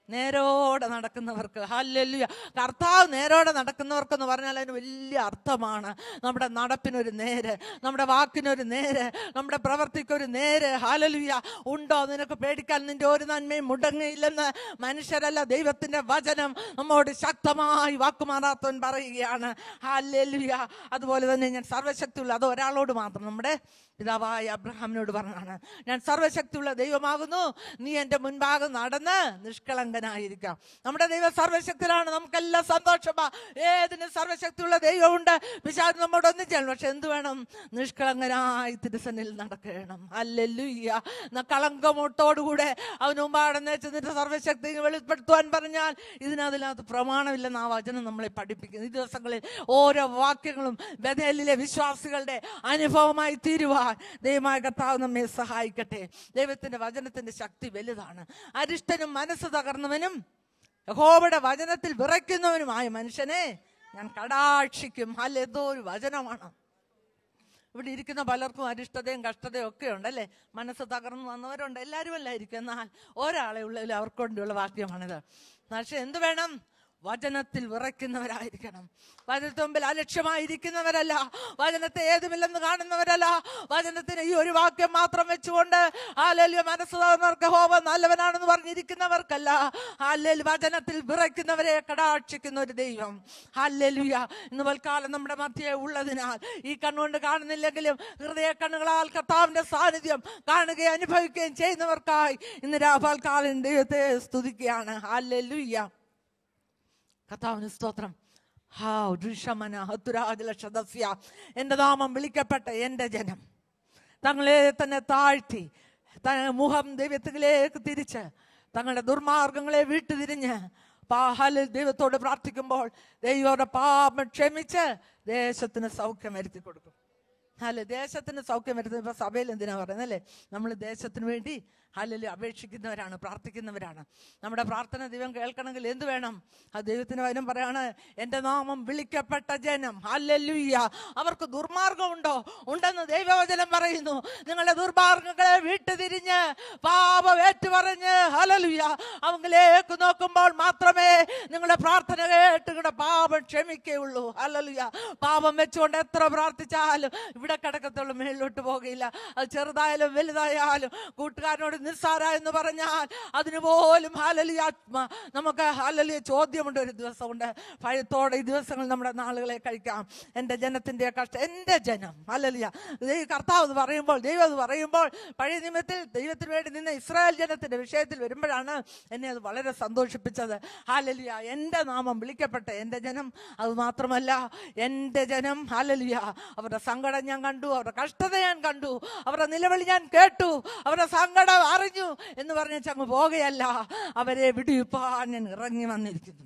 [SPEAKER 1] നേരോടെ നടക്കുന്നവർക്ക്. ഹല്ലേലൂയ. കർത്താവ് നേരോടെ നടക്കുന്നവർക്കെന്ന് പറഞ്ഞാൽ അതിന് വലിയ അർത്ഥമാണ്. നമ്മുടെ നടപ്പിനൊരു നേര്, നമ്മുടെ വാക്കിനൊരു നേര്, നമ്മുടെ പ്രവർത്തിക്കൊരു നേര്. ഹല്ലേലൂയ. ഉണ്ടോ? നിനക്ക് പേടിക്കാൻ നിന്റെ ഒരു നന്മയും മുടങ്ങയില്ലെന്ന് മനുഷ്യരല്ല, ദൈവത്തിന്റെ വചനം നമ്മോട് ശക്തമായി വാക്കുമാറാത്തവൻ പറയുകയാണ്. ഹല്ലേലൂയ. അതുപോലെ തന്നെ ഞാൻ സർവ്വശക്തിയുള്ള, അത് ഒരാളോട് മാത്രം, നമ്മുടെ പിതാവായ അബ്രഹാമിനോട് പറഞ്ഞാണ്, ഞാൻ സർവ്വശക്തിയുള്ള ദൈവമാകുന്നു, നീ എൻ്റെ മുൻഭാഗം നടന്ന് നിഷ്കളങ്കനായിരിക്കാം. നമ്മുടെ ദൈവം സർവ്വശക്തിയാണ്. നമുക്കെല്ലാം സന്തോഷമാ. ഏതിനും സർവ്വശക്തിയുള്ള ദൈവമുണ്ട്. പിശാച് നമ്മോട് ഒന്നും ചെയ്യണം. പക്ഷെ എന്ത് വേണം? നിഷ്കളങ്കനായി തിരുസന്നിൽ നടക്കണം. ഹല്ലേലൂയ. കളങ്കമോട്ടോടുകൂടെ അവന് മുമ്പാടെ നിന്റെ സർവ്വശക്തി വെളിപ്പെടുത്തുവാൻ പറഞ്ഞാൽ ഇതിനകത്ത് പ്രമാണമില്ലെന്ന് ആ വചനം നമ്മളെ പഠിപ്പിക്കുന്നു. ഈ ദിവസങ്ങളിൽ ഓരോ വാക്യങ്ങളും ബഥേലിലെ വിശ്വാസികളുടെ അനുഭവമായി തീരുവാൻ ദൈവമായ കർത്താവ് നമ്മെ സഹായിക്കട്ടെ. ദൈവത്തിന്റെ വചനത്തിന്റെ ശക്തി വലുതാണ്. അരിഷ്ടനും മനസ്സ് തകർന്നവനും യഹോവയുടെ വചനത്തിൽ വിറയ്ക്കുന്നവനുമായ മനുഷ്യനെ ഞാൻ കടാക്ഷിക്കും. എന്തോ ഒരു വചനമാണ്. ഇവിടെ ഇരിക്കുന്ന പലർക്കും അരിഷ്ടതയും കഷ്ടതയും ഒക്കെ ഉണ്ടല്ലേ? മനസ്സ് തകർന്നു വന്നവരുണ്ട്. എല്ലാവരും അല്ലായിരിക്കും, എന്നാൽ ഒരാളെ ഉള്ളതിൽ അവർക്കൊണ്ടുള്ള വാക്യമാണിത്. പക്ഷെ എന്ത് വേണം? വചനത്തിൽ വിറയ്ക്കുന്നവരായിരിക്കണം. വചനത്തിന് മുമ്പിൽ അലക്ഷ്യമായിരിക്കുന്നവരല്ല, വചനത്തെ ഏതുമില്ലെന്ന് കാണുന്നവരല്ല, വചനത്തിന് ഈ ഒരു വാക്യം മാത്രം വെച്ചുകൊണ്ട് ഹല്ലേലൂയ മനസ്സ് തകർന്നവർക്ക് യഹോവ നല്ലവനാണെന്ന് പറഞ്ഞിരിക്കുന്നവർക്കല്ല, ഹല്ലേലൂയ വചനത്തിൽ വിറയ്ക്കുന്നവരെ കടാക്ഷിക്കുന്ന ഒരു ദൈവം. ഹല്ലേലൂയ. ഇന്ന് വൽക്കാലം നമ്മുടെ മധ്യേ ഉള്ളതിനാൽ ഈ കണ്ണുകൊണ്ട് കാണുന്നില്ലെങ്കിലും ഹൃദയ കണ്ണുകളാൽ കർത്താവിന്റെ സാന്നിധ്യം കാണുകയും അനുഭവിക്കുകയും ചെയ്യുന്നവർക്കായി ഇന്ന് രാപകൽക്കാലം ദൈവത്തെ സ്തുതിക്കുകയാണ്. ഹല്ലേലൂയ. കർത്താവിന് സ്തോത്രം. എന്റെ നാമം വിളിക്കപ്പെട്ട എന്റെ ജനം തങ്ങളെ തന്നെ താഴ്ത്തി മുഖം ദൈവത്തിലേക്ക് തിരിച്ച് തങ്ങളുടെ ദുർമാർഗങ്ങളെ വിട്ടുതിരിഞ്ഞ് ദൈവത്തോട് പ്രാർത്ഥിക്കുമ്പോൾ ദൈവയുടെ പാപം ക്ഷമിച്ച് ദേശത്തിന് സൗഖ്യം വരുത്തി കൊടുക്കും. ദേശത്തിന് സൗഖ്യം വരുത്തുന്നത് ഇപ്പൊ സഭയിൽ എന്തിനാ പറയുന്നത്, അല്ലേ? നമ്മൾ ദേശത്തിന് വേണ്ടി ഹല്ലേലൂയ അപേക്ഷിക്കുന്നവരാണ്, പ്രാർത്ഥിക്കുന്നവരാണ്. നമ്മുടെ പ്രാർത്ഥന ദൈവം കേൾക്കണമെങ്കിൽ എന്ത് വേണം? ആ ദൈവത്തിന്റെ വചനം പറയാണ്, എൻ്റെ നാമം വിളിക്കപ്പെട്ട ജനം. ഹല്ലേലൂയ. അവർക്ക് ദുർമാർഗമുണ്ടോ? ഉണ്ടെന്ന് ദൈവവചനം പറയുന്നു. നിങ്ങളുടെ ദുർമാർഗങ്ങളെ വിട്ടുതിരിഞ്ഞ് പാപം ഏറ്റുപറഞ്ഞ് ഹല്ലേലൂയ അവങ്കിലേക്ക് നോക്കുമ്പോൾ മാത്രമേ നിങ്ങളുടെ പ്രാർത്ഥന കേട്ട് നിങ്ങളുടെ പാപം ക്ഷമിക്കുകയുള്ളൂ. ഹല്ലേലൂയ. പാപം വെച്ചുകൊണ്ട് എത്ര പ്രാർത്ഥിച്ചാലും ഇവിടെ കിടക്കത്തുള്ളൂ, മേളിലോട്ട് പോകുകയില്ല. അത് ചെറുതായാലും വലുതായാലും കൂട്ടുകാരനോട് നിസ്സാര എന്ന് പറഞ്ഞാൽ അതിന് പോലും ഹല്ലേലൂയ നമുക്ക് ഹല്ലേലൂയ ചോദ്യമുണ്ട്. ഒരു ദിവസമുണ്ട്. ഭയത്തോടെ ഈ ദിവസങ്ങൾ നമ്മുടെ നാളുകളെ കഴിക്കാം. എൻ്റെ ജനത്തിൻ്റെ കഷ്ടം, എൻ്റെ ജനം. ഹല്ലേലൂയ. കർത്താവ് അത് പറയുമ്പോൾ, ദൈവം അത് പറയുമ്പോൾ, പഴയ നിയമത്തിൽ ദൈവത്തിന് വേണ്ടി നിന്ന ഇസ്രായേൽ ജനത്തിന്റെ വിഷയത്തിൽ വരുമ്പോഴാണ് എന്നെ അത് വളരെ സന്തോഷിപ്പിച്ചത്. ഹല്ലേലൂയ. എൻ്റെ നാമം വിളിക്കപ്പെട്ട എൻ്റെ ജനം, അത് മാത്രമല്ല എൻ്റെ ജനം, ഹല്ലേലൂയ, അവരുടെ സങ്കടം ഞാൻ കണ്ടു, അവരുടെ കഷ്ടത ഞാൻ കണ്ടു, അവരുടെ നിലവിളി ഞാൻ കേട്ടു, അവരുടെ സങ്കടം അറിഞ്ഞു എന്ന് പറഞ്ഞങ്ങ് പോകുകയല്ല, അവരെ വിടുവിപ്പാൻ ഞാൻ ഇറങ്ങി വന്നിരിക്കുന്നു.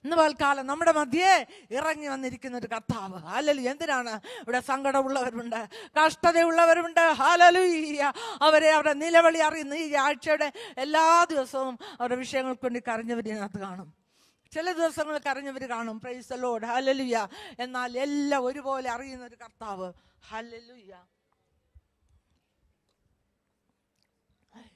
[SPEAKER 1] ഇന്ന് പൽക്കാലം നമ്മുടെ മധ്യേ ഇറങ്ങി വന്നിരിക്കുന്ന ഒരു കർത്താവ്. ഹല്ലേലൂയ. എന്തിനാണ്? ഇവിടെ സങ്കടമുള്ളവരുണ്ട്, കഷ്ടതയുള്ളവരുണ്ട്. ഹല്ലേലൂയ. അവരുടെ നിലവിളി അറിയുന്ന ഈ ആഴ്ചയുടെ എല്ലാ ദിവസവും അവരുടെ വിഷയങ്ങൾക്ക് വേണ്ടി കരഞ്ഞവരിനകത്ത് കാണും. ചില ദിവസങ്ങൾ കരഞ്ഞവർ കാണും. Praise the Lord. ഹല്ലേലൂയ. എന്നാൽ എല്ലാം ഒരുപോലെ അറിയുന്ന ഒരു കർത്താവ്. ഹല്ലേലൂയ.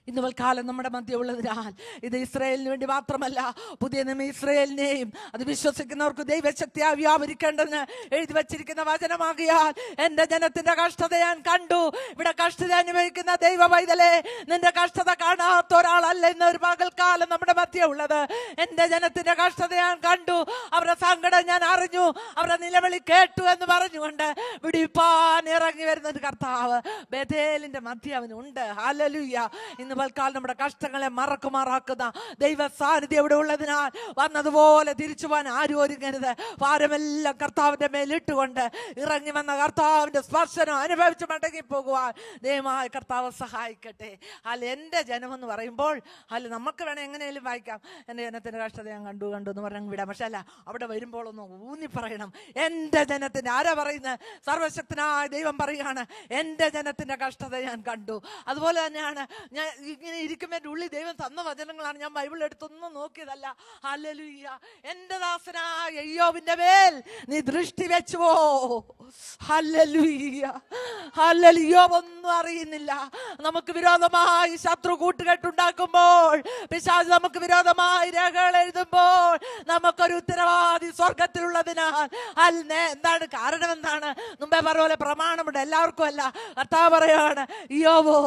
[SPEAKER 1] ഇന്ന് കാലം നമ്മുടെ മധ്യ ഉള്ളതിനാൽ ഇത് ഇസ്രായേലിന് വേണ്ടി മാത്രമല്ല, പുതിയ നിയമ ഇസ്രായേലിനെയും അത് വിശ്വസിക്കുന്നവർക്ക് ദൈവശക്തിയായി വ്യാപരിക്കേണ്ടതിന് എഴുതി വച്ചിരിക്കുന്ന വചനമാകിയാൽ എൻ്റെ ജനത്തിന്റെ കഷ്ടത ഞാൻ കണ്ടു. ഇവിടെ കഷ്ടത അനുഭവിക്കുന്ന ദൈവ പൈതലേ, നിന്റെ കഷ്ടത കാണാത്ത ഒരാളല്ല ഇന്ന് ഒരു പകൽക്കാലം നമ്മുടെ മധ്യ ഉള്ളത്. എൻ്റെ ജനത്തിന്റെ കഷ്ടത ഞാൻ കണ്ടു, അവരുടെ സങ്കടം ഞാൻ അറിഞ്ഞു, അവരുടെ നിലവിളി കേട്ടു എന്ന് പറഞ്ഞുകൊണ്ട് വിടിപ്പാൻ ഇറങ്ങി വരുന്ന ഒരു കർത്താവ് ബേഥേലിന്റെ മധ്യ അവനുണ്ട്. ഹല്ലേലൂയ. ഇന്ന് പൽക്കാലം നമ്മുടെ കഷ്ടങ്ങളെ മറക്കുമാറാക്കുന്ന ദൈവ സാന്നിധ്യം ഇവിടെ ഉള്ളതിനാൽ വന്നതുപോലെ തിരിച്ചു പോകാൻ ആരും ഒരുങ്ങരുത്. ഭാരമെല്ലാം കർത്താവിന്റെ മേലിട്ടുകൊണ്ട് ഇറങ്ങി വന്ന കർത്താവിന്റെ സ്പർശനം അനുഭവിച്ച് മടങ്ങി പോകുവാൻ ദൈവമായ കർത്താവ് സഹായിക്കട്ടെ. എൻ്റെ ജനം എന്ന് പറയുമ്പോൾ നമുക്ക് വേണേൽ എങ്ങനെയും വായിക്കാം, എൻ്റെ ജനത്തിന്റെ കഷ്ടത ഞാൻ കണ്ടു എന്ന് പറഞ്ഞ് വിടാം. പക്ഷെ അല്ല, അവിടെ വരുമ്പോൾ ഒന്ന് ഊന്നി പറയണം, എൻ്റെ ജനത്തിന്റെ. ആരാ പറയുന്നത്? സർവശക്തനായ ദൈവം പറയുകയാണ്, എൻ്റെ ജനത്തിന്റെ കഷ്ടത ഞാൻ കണ്ടു. അതുപോലെ തന്നെയാണ് ഞാൻ ഇങ്ങനെ ഇരിക്കുമ്പോൾ എൻ്റെ ഉള്ളിൽ ദൈവം തന്ന വചനങ്ങളാണ്. ഞാൻ ബൈബിൾ എടുത്തൊന്നും നോക്കിയതല്ല. ഹല്ലേലൂയ. എൻ്റെ ദാസനായ ഇയ്യോബിന്റെ മേൽ നീ ദൃഷ്ടി വെച്ചുവോ? ഹല്ലേലൂയ. ഹല്ലേലൂയ. ഇയ്യോബ് ഒന്നും അറിയുന്നില്ല. നമുക്ക് വിരോധമായി ശത്രു കൂട്ടുകെട്ടുണ്ടാക്കുമ്പോൾ, പിശാച് നമുക്ക് വിരോധമായി രേഖകൾ എഴുതുമ്പോൾ, നമുക്കൊരു ഉത്തരവാദി സ്വർഗത്തിലുള്ളതിനാൽ എന്താണ് കാരണം? എന്താണ്? മുമ്പേ പറഞ്ഞ പോലെ പ്രമാണമുണ്ട്, എല്ലാവർക്കും അല്ല. കർത്താവ് പറയാണ്, ഇയ്യോബോ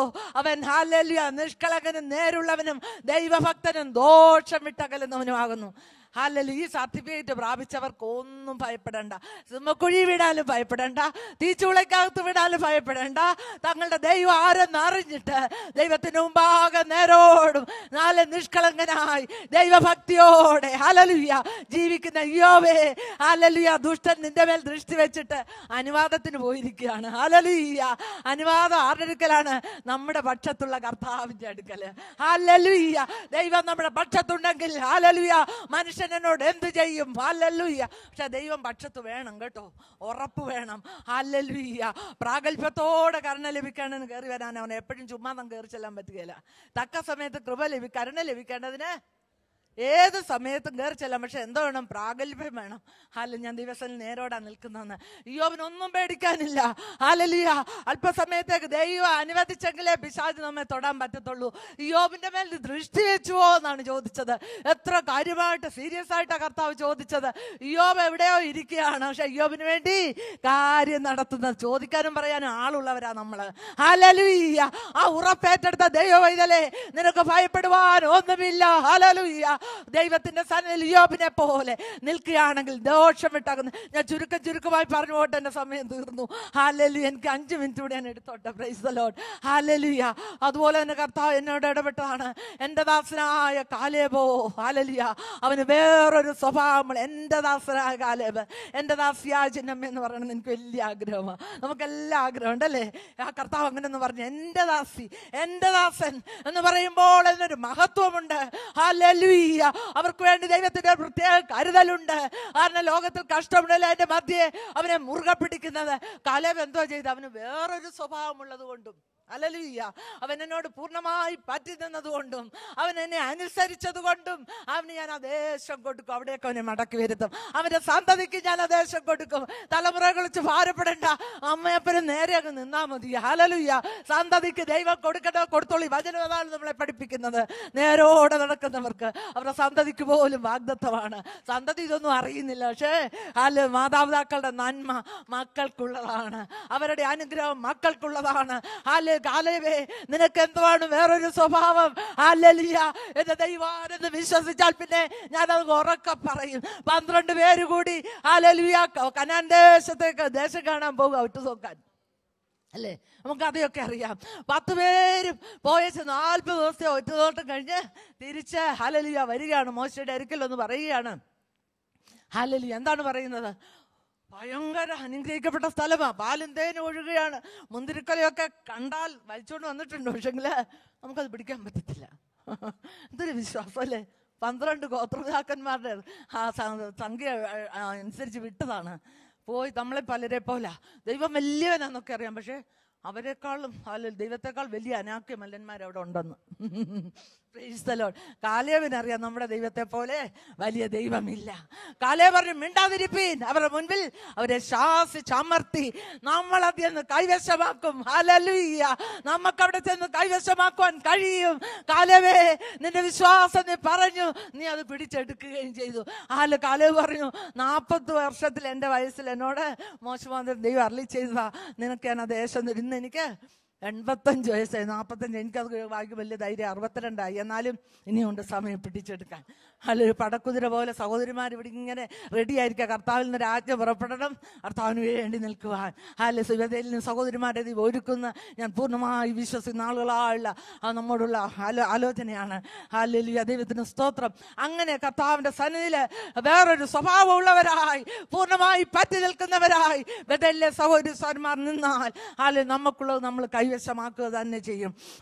[SPEAKER 1] അവൻ ഹല്ലേലൂയ നിഷ്കളങ്കനും നേരുള്ളവനും ദൈവഭക്തനും ദോഷം വിട്ടകലുന്നവനുമാകുന്നു. ഹല്ലേലൂയ. ഈ സർട്ടിഫിക്കറ്റ് പ്രാപിച്ചവർക്ക് ഒന്നും ഭയപ്പെടേണ്ട. സിംഹക്കുഴി വിടാനും ഭയപ്പെടേണ്ട, തീച്ചുളയ്ക്കകത്ത് വിടാനും ഭയപ്പെടേണ്ട. തങ്ങളുടെ ദൈവം ആരെന്ന് അറിഞ്ഞിട്ട് ദൈവത്തിന് മുമ്പാകെ നേരോടും നാല് നിഷ്കളങ്കനായി ദൈവഭക്തിയോടെ ഹല്ലേലൂയ ജീവിക്കുന്ന ഇയ്യോബേ, ഹല്ലേലൂയ, ദുഷ്ടൻ നിന്റെ മേൽ ദൃഷ്ടി വെച്ചിട്ട് അനുവാദത്തിന് പോയിരിക്കുകയാണ്. ഹല്ലേലൂയ. അനുവാദം ആരുടെ അടുക്കലാണ്? നമ്മുടെ പക്ഷത്തുള്ള കർത്താവിന്റെ അടുക്കല്. ഹല്ലേലൂയ. ദൈവം നമ്മുടെ പക്ഷത്തുണ്ടെങ്കിൽ ഹല്ലേലൂയ മനുഷ്യ എന്നോട് എന്ത് ചെയ്യും? ഹല്ലേലൂയ. പക്ഷെ ദൈവം പക്ഷത്ത് വേണം കേട്ടോ, ഉറപ്പ് വേണം. ഹല്ലേലൂയ. പ്രാഗൽഭ്യത്തോടെ കരുണ ലഭിക്കേണ്ടതിന് കയറി വരാൻ അവൻ എപ്പോഴും ചുമ്മാ കയറി ചെല്ലാൻ പറ്റുകയില്ല. തക്ക സമയത്ത് കരുണ ലഭിക്കേണ്ടതിന് ഏത് സമയത്തും കയറി ചെല്ലാം. പക്ഷെ എന്തോ വേണം? പ്രാഗൽഭ്യം വേണം. ഞാൻ ദിവസം നേരോടാ നിൽക്കുന്നതെന്ന്. ഇയ്യോബിനൊന്നും പേടിക്കാനില്ല. ഹല്ലേലൂയ. അല്പസമയത്തേക്ക് ദൈവം അനുവദിച്ചെങ്കിലേ പിശാച് നമ്മെ തൊടാൻ പറ്റത്തുള്ളൂ. ഇയ്യോബിന്റെ മേൽ ദൃഷ്ടി വെച്ചുവോ എന്നാണ് ചോദിച്ചത്. എത്ര കാര്യമായിട്ട് സീരിയസ് ആയിട്ടാണ് കർത്താവ് ചോദിച്ചത്. ഇയ്യോബ് എവിടെയോ ഇരിക്കുകയാണ്, പക്ഷെ ഇയ്യോബിന് വേണ്ടി കാര്യം നടത്തുന്നത്. ചോദിക്കാനും പറയാനും ആളുള്ളവരാ നമ്മള്. ഹല്ലേലൂയ. ആ ഉറപ്പേറ്റെടുത്ത ദൈവവൈതലേ, നിനക്ക് ഭയപ്പെടുവാൻ ഒന്നുമില്ല. ഹല്ലേലൂയ. ദൈവത്തിന്റെ സന്നിധിയിൽ ഇയ്യോബിനെ പോലെ നിൽക്കുകയാണെങ്കിൽ ദോഷം വിട്ടാകുന്നു. ഞാൻ ചുരുക്കമായി പറഞ്ഞു പോട്ടെ, എന്റെ സമയം തീർന്നു. ഹല്ലേലൂയ. എനിക്ക് 5 മിനിറ്റ് കൂടെ ഞാൻ എടുത്തോട്ടെ. Praise the Lord. ഹല്ലേലൂയ. അതുപോലെ തന്നെ കർത്താവ് എന്നോട് ഇടപെട്ടതാണ്. എൻ്റെ ദാസനായ കാലേബോ, ഹല്ലേലൂയ, അവന് വേറൊരു സ്വഭാവം. എൻ്റെ ദാസനായ കാലേബ്, എൻ്റെ ദാസിയായ ചിന്നമ്മ എന്ന് പറയുന്നത് എനിക്ക് വലിയ ആഗ്രഹമാണ്. നമുക്കെല്ലാം ആഗ്രഹം ഉണ്ടല്ലേ? ആ കർത്താവ് അങ്ങനെ എന്ന് പറഞ്ഞു, എൻ്റെ ദാസി, എൻ്റെ ദാസൻ എന്ന് പറയുമ്പോൾ അതിനൊരു മഹത്വമുണ്ട്. ഹല്ലേലൂയ. അവർക്ക് വേണ്ടി ദൈവത്തിന്റെ പ്രത്യേക കരുതലുണ്ട്. കാരണം ലോകത്തിൽ കഷ്ടമുണ്ടല്ലോ, അതിന്റെ മധ്യേ അവനെ മുറുകെ പിടിക്കുന്നത്. കാലേബ് എന്തോ ചെയ്ത്? അവന് വേറൊരു സ്വഭാവമുള്ളത് കൊണ്ടും, ഹല്ലേലൂയ, അവൻ എന്നോട് പൂർണ്ണമായി പറ്റി നിന്നതുകൊണ്ടും അവൻ എന്നെ അനുസരിച്ചത് കൊണ്ടും അവന് ഞാൻ ആദേശം കൊടുക്കും. അവിടേക്ക് അവനെ മടക്കി വരുത്തും. അവന്റെ സന്തതിക്ക് ഞാൻ ആദേശം കൊടുക്കും. തലമുറകൾ വെച്ച് ഭാരപ്പെടേണ്ട, അമ്മയപ്പനും നേരെ അങ്ങ് നിന്നാ മതി. ഹല്ലേലൂയ. സന്തതിക്ക് ദൈവം കൊടുത്തോളി. വചനം അതാണ് നമ്മളെ പഠിപ്പിക്കുന്നത്. നേരോടെ നടക്കുന്നവർക്ക് അവരുടെ സന്തതിക്ക് പോലും വാഗ്ദത്തമാണ്. സന്തതി ഇതൊന്നും അറിയുന്നില്ല, പക്ഷേ മാതാപിതാക്കളുടെ നന്മ മക്കൾക്കുള്ളതാണ്, അവരുടെ അനുഗ്രഹം മക്കൾക്കുള്ളതാണ്. കാലേബേ, നിനക്ക് എന്തുവാണ് വേറൊരു സ്വഭാവം? ഹല്ലേലൂയ. എന്റെ ദൈവമാണെന്ന് വിശ്വസിച്ചാൽ പിന്നെ ഞാനത് ഉറക്കെ പറയും. 12 പേര് കൂടി ഹല്ലേലൂയ കനാൻ ദേശത്തേക്ക് ദേശം കാണാൻ പോകുക, ഒറ്റ നോക്കാൻ. അല്ലേ? നമുക്ക് അതൊക്കെ അറിയാം. 10 പേരും പോയച്ച് 40 ദിവസത്തെ ഒറ്റനോട്ടം കഴിഞ്ഞ് തിരിച്ച് ഹല്ലേലൂയ വരികയാണ്. മോശയുടെ അടുക്കൽ ഒന്ന് പറയുകയാണ്. ഹല്ലേലൂയ എന്താണ് പറയുന്നത്? ഭയങ്കര അനുഗ്രഹിക്കപ്പെട്ട സ്ഥലമാണ്, പാലും തേനും ഒഴുകുകയാണ്. മുന്തിരിക്കൊലയൊക്കെ കണ്ടാൽ വലിച്ചുകൊണ്ട് വന്നിട്ടുണ്ട്, പക്ഷെങ്കിൽ നമുക്കത് പിടിക്കാൻ പറ്റത്തില്ല. എന്തൊരു വിശ്വാസം അല്ലേ! 12 ഗോത്രപിതാക്കന്മാരുടെ ആ സംഖ്യ അനുസരിച്ച് വിട്ടതാണ്. പോയി നമ്മളെ പലരെ പോലെ ദൈവം വലിയവനാന്നൊക്കെ അറിയാം, പക്ഷെ അവരെക്കാളും ദൈവത്തെക്കാൾ വലിയ അനാക്യമല്ലന്മാർ അവിടെ ഉണ്ടെന്ന്. Praise the Lord. കാലേബിനറിയാം നമ്മുടെ ദൈവത്തെ പോലെ വലിയ ദൈവമില്ല. കാലേബ് പറഞ്ഞു, മിണ്ടാതിരിപ്പീൻ, അവരുടെ മുൻപിൽ അവരെ ശാസിച്ചമർത്തി നമ്മളത് ചെന്ന് കൈവശമാക്കും. ഹല്ലേലൂയ. നമുക്കവിടെ ചെന്ന് കൈവശമാക്കുവാൻ കഴിയും. കാലേബേ, നിന്റെ വിശ്വാസം നീ പറഞ്ഞു, നീ അത് പിടിച്ചെടുക്കുകയും ചെയ്തു. കാലേബ് പറഞ്ഞു, 40 വർഷത്തിൽ എൻ്റെ വയസ്സിൽ എന്നോട് മോശമാതിരി ദൈവം അരുളി ചെയ്തതാ, നിനക്ക് ഞാൻ ആ ദേശം ഇന്ന് എനിക്ക് 85 വയസ്സായി. 45 എനിക്കത് വായിക്കും വലിയ ധൈര്യം. 62 എന്നാലും ഇനിയുണ്ട് സമയം പിടിച്ചെടുക്കാൻ. അല്ലൊരു പടക്കുതിര പോലെ സഹോദരിമാർ ഇവിടെ ഇങ്ങനെ റെഡി ആയിരിക്കുക. കർത്താവിൽ നിന്ന് രാജ്ഞ പുറപ്പെടണം, കർത്താവിന് വേണ്ടി നിൽക്കുവാൻ. സുബതയിൽ നിന്ന് സഹോദരിമാരെ ഒരുക്കുന്ന ഞാൻ പൂർണ്ണമായി വിശ്വസിക്കുന്ന ആളുകളായുള്ള നമ്മോടുള്ള ആലോചനയാണ്. ഹല്ലേലൂയ, ദൈവത്തിന് സ്തോത്രം. അങ്ങനെ കർത്താവിന്റെ സന്നിധിയിൽ വേറൊരു സ്വഭാവമുള്ളവരായി പൂർണ്ണമായി പറ്റി നിൽക്കുന്നവരായി ബദലിലെ സഹോദരിമാർ നിന്നാൽ നമുക്കുള്ളത് നമ്മൾ കൈവശമാക്കുക തന്നെ ചെയ്യും.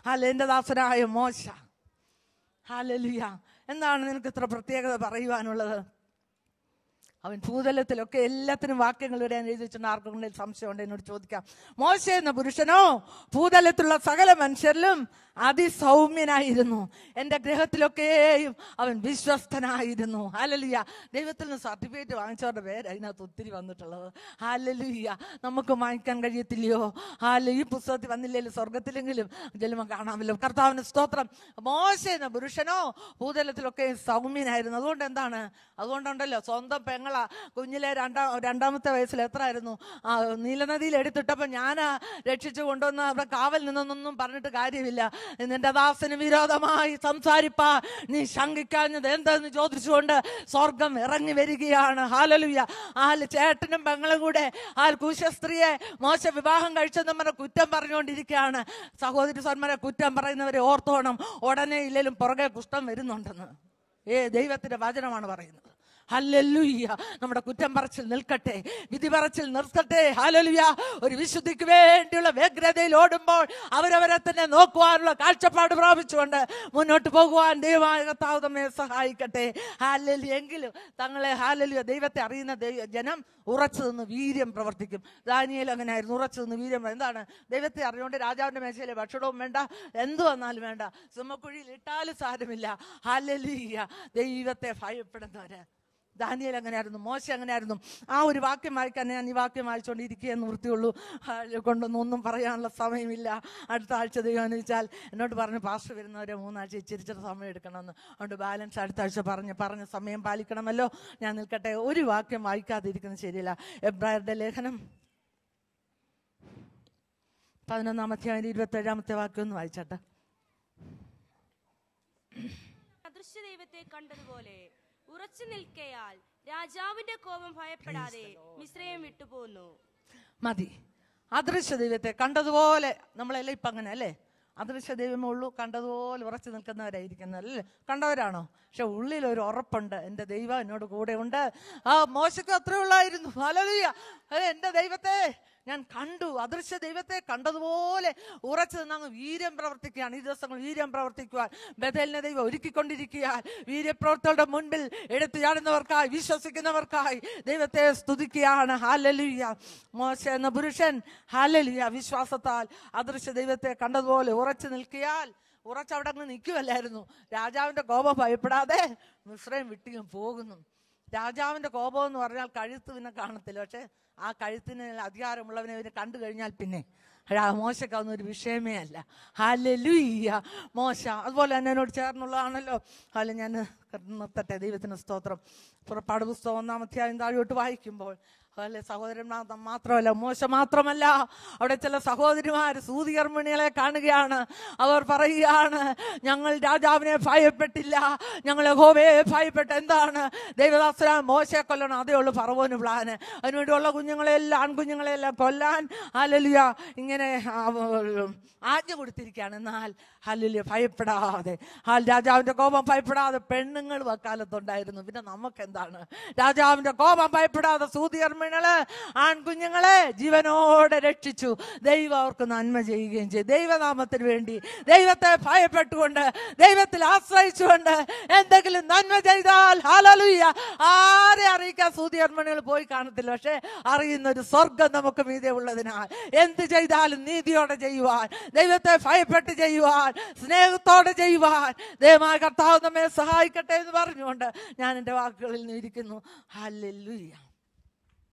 [SPEAKER 1] എൻ്റെ ദാസനായ മോശ, ഹല്ലേലൂയ, എന്താണ് നിനക്ക് ഇത്ര പ്രത്യേകത പറയുവാനുള്ളത്? അവൻ ഭൂതലത്തിലൊക്കെ എല്ലാത്തിനും വാക്യങ്ങൾ വരാൻ എഴുതി വെച്ചിട്ടുണ്ട്. ആർക്കെങ്കിലും സംശയമുണ്ട് എന്നോട് ചോദിക്കാം. മോശ എന്ന പുരുഷനോ ഭൂതലത്തിലുള്ള സകല മനുഷ്യരിലും അതിസൗമ്യനായിരുന്നു. എൻ്റെ ഗ്രഹത്തിലൊക്കെയും അവൻ വിശ്വസ്തനായിരുന്നു. ഹല്ലേലൂയ. ദൈവത്തിൽ നിന്ന് സർട്ടിഫിക്കറ്റ് വാങ്ങിച്ചവരുടെ പേര് അതിനകത്ത് ഒത്തിരി വന്നിട്ടുള്ളത്. ഹല്ലേലൂയ. നമുക്ക് വാങ്ങിക്കാൻ കഴിയത്തില്ലയോ? ഈ പുസ്തകത്തിൽ വന്നില്ലെങ്കിലും സ്വർഗത്തിലെങ്കിലും ജന്മം കാണാമല്ലോ. കർത്താവിന് സ്തോത്രം. മോശ എന്ന പുരുഷനോ ഭൂതലത്തിലൊക്കെ സൗമ്യനായിരുന്നു. അതുകൊണ്ട് എന്താണ്? അതുകൊണ്ടുണ്ടല്ലോ സ്വന്തം പെങ്ങള കുഞ്ഞിലെ രണ്ടാമത്തെ വയസ്സിൽ എത്രയായിരുന്നു നീലനദിയിൽ എടുത്തിട്ടപ്പോൾ ഞാൻ രക്ഷിച്ചു കൊണ്ടുവന്ന് അവിടെ കാവൽ നിന്നൊന്നും പറഞ്ഞിട്ട് കാര്യമില്ല. നിന്റെ ദാസന് വിരോധമായി സംസാരിപ്പാ നീ ശങ്കിക്കാഞ്ഞത് എന്തെന്ന് ചോദിച്ചുകൊണ്ട് സ്വർഗം ഇറങ്ങി വരികയാണ്. ഹല്ലേലൂയ. ചേട്ടനും പെങ്ങളും കൂടെ കൂശസ്ത്രീയെ മോശ വിവാഹം കഴിച്ചെന്ന് പറഞ്ഞ കുറ്റം പറഞ്ഞുകൊണ്ടിരിക്കുകയാണ്. സഹോദരി സ്വന്മാരെ കുറ്റം പറയുന്നവരെ ഓർത്തോണം, ഉടനെ ഇല്ലെങ്കിലും പുറകെ കുഷ്ഠം വരുന്നുണ്ടെന്ന്. ദൈവത്തിന്റെ വചനമാണ് പറയുന്നത്. ഹല്ലേലൂയ. നമ്മുടെ കുറ്റം പറച്ചിൽ നിൽക്കട്ടെ, വിധി പറച്ചിൽ നിർത്തട്ടെ. ഹല്ലേലൂയ. ഒരു വിശുദ്ധിക്ക് വേണ്ടിയുള്ള വ്യഗ്രതയിൽ ഓടുമ്പോൾ അവരവരെ തന്നെ നോക്കുവാനുള്ള കാഴ്ചപ്പാട് പ്രാപിച്ചുകൊണ്ട് മുന്നോട്ട് പോകുവാൻ ദൈവമായ കർത്താവ് നമ്മെ സഹായിക്കട്ടെ. ഹല്ലേലൂയ. എങ്കിലും തങ്ങളെ ഹല്ലേലൂയ ദൈവത്തെ അറിയുന്ന ജനം ഉറച്ചു നിന്ന് വീര്യം പ്രവർത്തിക്കും. ദാനിയേൽ അങ്ങനെയായിരുന്നു, ഉറച്ചു നിന്ന് വീര്യം. എന്താണ്? ദൈവത്തെ അറിഞ്ഞുകൊണ്ട് രാജാവിന്റെ മേശയിലെ ഭക്ഷണവും വേണ്ട, എന്തു വന്നാലും വേണ്ട, സിംഹക്കുഴിയിൽ ഇട്ടാലും സാരമില്ല. ഹല്ലേലൂയ. ദൈവത്തെ ഭയപ്പെടുന്നവര്. ദാനിയേൽ അങ്ങനെയായിരുന്നു, മോശ അങ്ങനെയായിരുന്നു. ആ ഒരു വാക്യം വായിക്കാൻ ഞാൻ ഈ വാക്യം വായിച്ചുകൊണ്ടിരിക്കുകയെന്ന് വൃത്തിയുള്ളൂ. കൊണ്ടൊന്നും പറയാനുള്ള സമയമില്ല. അടുത്ത ആഴ്ച ദൈവം അനുവദിച്ചാൽ എന്നോട് പറഞ്ഞു, പാസ്റ്റർ വരുന്നവരെ 3 ആഴ്ച ഇച്ചിരിച്ചിട്ട് സമയം എടുക്കണമെന്ന്. അതുകൊണ്ട് ബാലൻസ് അടുത്ത ആഴ്ച പറഞ്ഞ സമയം പാലിക്കണമല്ലോ. ഞാൻ നിൽക്കട്ടെ. ഒരു വാക്യം വായിക്കാതിരിക്കുന്നത് ശരിയല്ല. എബ്രായരുടെ ലേഖനം 11-ാം അധ്യായം 27-ാമത്തെ വാക്യം ഒന്ന് വായിച്ചാട്ടെ.
[SPEAKER 2] അദൃശ്യ ദൈവത്തെ കണ്ടതുപോലെ ഉറച്ചു നിൽക്കയാൽ രാജാവിന്റെ കോപം ഭയപ്പെടാതെ മിസ്രയീം വിട്ടുപോന്നു.
[SPEAKER 1] മതി. അദൃശ്യ ദൈവത്തെ കണ്ടതുപോലെ. നമ്മളെല്ലാം ഇപ്പം അങ്ങനെ അല്ലേ? അദൃശ്യ ദൈവമേ ഉള്ളൂ, കണ്ടതുപോലെ ഉറച്ചു നിൽക്കുന്നവരായിരിക്കുന്നത് അല്ലേ? കണ്ടവരാണോ? പക്ഷെ ഉള്ളിൽ ഒരു ഉറപ്പുണ്ട്, എൻ്റെ ദൈവം എന്നോട് കൂടെ ഉണ്ട്. മോശയ്ക്ക് അത്രേ ഉള്ളായിരുന്നു. ഹല്ലേലൂയ. എൻ്റെ ദൈവത്തെ ഞാൻ കണ്ടു. അദൃശ്യ ദൈവത്തെ കണ്ടതുപോലെ ഉറച്ചു നിന്നങ്ങ് വീര്യം പ്രവർത്തിക്കുകയാണ്. ഈ ദിവസങ്ങൾ വീര്യം പ്രവർത്തിക്കുവാൻ ബേഥേലിനെ ദൈവം ഒരുക്കിക്കൊണ്ടിരിക്കുകയാൽ വീര്യപ്രവർത്തികളുടെ മുൻപിൽ എടുത്തു ചാടുന്നവർക്കായി, വിശ്വസിക്കുന്നവർക്കായി ദൈവത്തെ സ്തുതിക്കുകയാണ്. ഹല്ലേലൂയ. മോശ എന്ന പുരുഷൻ ഹല്ലേലൂയ വിശ്വാസത്താൽ അദൃശ്യ ദൈവത്തെ കണ്ടതുപോലെ ഉറച്ചു നിൽക്കിയാൽ ഉറച്ചവിടെ അങ്ങ് നിൽക്കുമല്ലായിരുന്നു. രാജാവിന്റെ കോപം ഭയപ്പെടാതെ മിസ്രയീം വിട്ടിയും പോകുന്നു. രാജാവിന്റെ കോപം എന്ന് പറഞ്ഞാൽ കഴുത്ത് പിന്നെ കാണത്തില്ല, പക്ഷെ ആ കഴുത്തിന് അധികാരമുള്ളവനെ ഇവരെ കണ്ടു കഴിഞ്ഞാൽ പിന്നെ മോശക്കാവുന്ന ഒരു വിഷയമേ അല്ല. ഹല്ലേലൂയ. മോശ അതുപോലെ തന്നെ എന്നോട് ചേർന്നുള്ളതാണല്ലോ. അല്ല, ഞാൻ നിർത്തട്ടെ. ദൈവത്തിന് സ്തോത്രം. പുറപ്പാട് പുസ്തകം 1-ാം അധ്യായം താഴോട്ട് വായിക്കുമ്പോൾ അല്ലെ, സഹോദരന്മാർ മാത്രമല്ല, മോശ മാത്രമല്ല, അവിടെ ചില സഹോദരിമാർ സൂതികർമ്മിണികളെ കാണുകയാണ്. അവർ പറയുകയാണ്, ഞങ്ങൾ രാജാവിനെ ഭയപ്പെട്ടില്ല, ഞങ്ങൾ യഹോവയെ ഭയപ്പെട്ട്. എന്താണ്? ദൈവദാസനായ മോശയെ കൊല്ലണം, അതേ ഉള്ളൂ ഫറവോന് പ്ലാന്. അതിനുവേണ്ടിയുള്ള കുഞ്ഞുങ്ങളെല്ലാം, ആൺകുഞ്ഞുങ്ങളെല്ലാം കൊല്ലാൻ. ഹല്ലേലൂയ. ഇങ്ങനെ ഇങ്ങനെ ആജ്ഞ കൊടുത്തിരിക്കുകയാണ്. എന്നാൽ ഹല്ലേലൂയ ഭയപ്പെടാതെ, രാജാവിന്റെ കോപം ഭയപ്പെടാതെ പെണ്ണുങ്ങളും അക്കാലത്തുണ്ടായിരുന്നു. പിന്നെ നമുക്കെന്താണ്? രാജാവിന്റെ കോപം ഭയപ്പെടാതെ സൂതികർമ്മിണികള് ആൺകുഞ്ഞുങ്ങളെ ജീവനോടെ രക്ഷിച്ചു. ദൈവം അവർക്ക് നന്മ ചെയ്യുകയും ചെയ്തു. ദൈവനാമത്തിന് വേണ്ടി ദൈവത്തെ ഭയപ്പെട്ടുകൊണ്ട്, ദൈവത്തിൽ ആശ്രയിച്ചുകൊണ്ട് എന്തെങ്കിലും നന്മ ചെയ്താൽ ഹല്ലേലൂയ ആരെ അറിയിക്കാൻ സൂതികർമ്മിണികൾ പോയി കാണത്തില്ല. പക്ഷെ അറിയുന്നൊരു സ്വർഗം നമുക്ക് മീതെ ഉള്ളതിനാൽ എന്ത് ചെയ്താലും നീതിയോടെ ചെയ്യുവാൻ, ദൈവത്തെ ഭയപ്പെട്ട് ചെയ്യുവാൻ, സ്നേഹത്തോടെ ചെയ്യുവാൻ ദൈവമായ കർത്താവ് നമ്മെ സഹായിക്കട്ടെ എന്ന് പറഞ്ഞുകൊണ്ട് ഞാൻ എൻ്റെ വാക്കുകളിൽ നിന്ന് ഇരിക്കുന്നു. ഹല്ലേലൂയ.